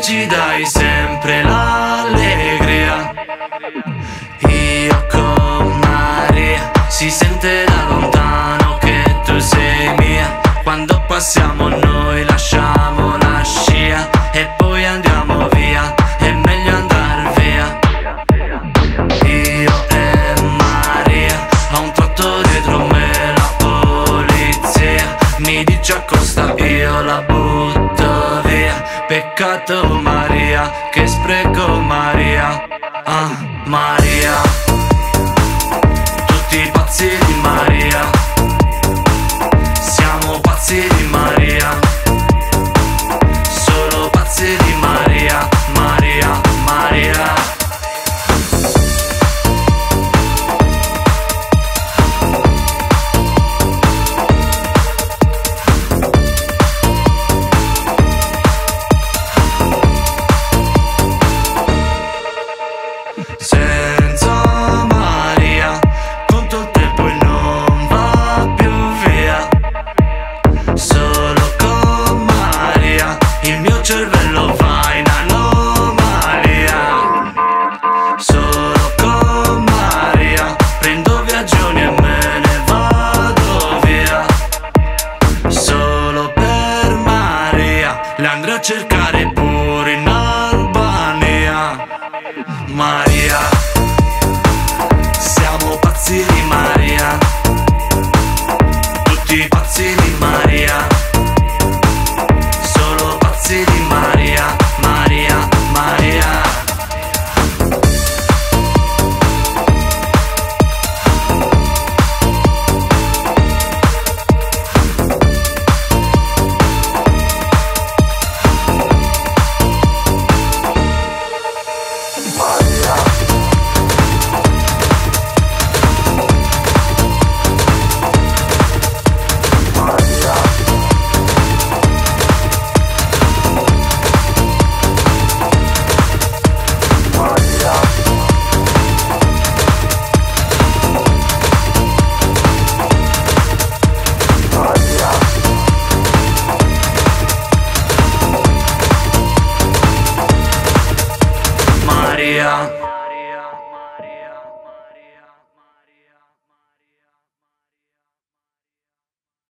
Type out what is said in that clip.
ci dai sempre l'allegria. Io con Maria, si sente da lontano che tu sei mia. Quando passiamo noi lasciamo la scia e poi andiamo via, è meglio andar via. Io e Maria, a un tratto dietro me la polizia mi dice accosta, io la butto via. Peccato Maria, che spreco Maria. Ah, Maria, tutti pazzi di Maria, siamo pazzi di Maria.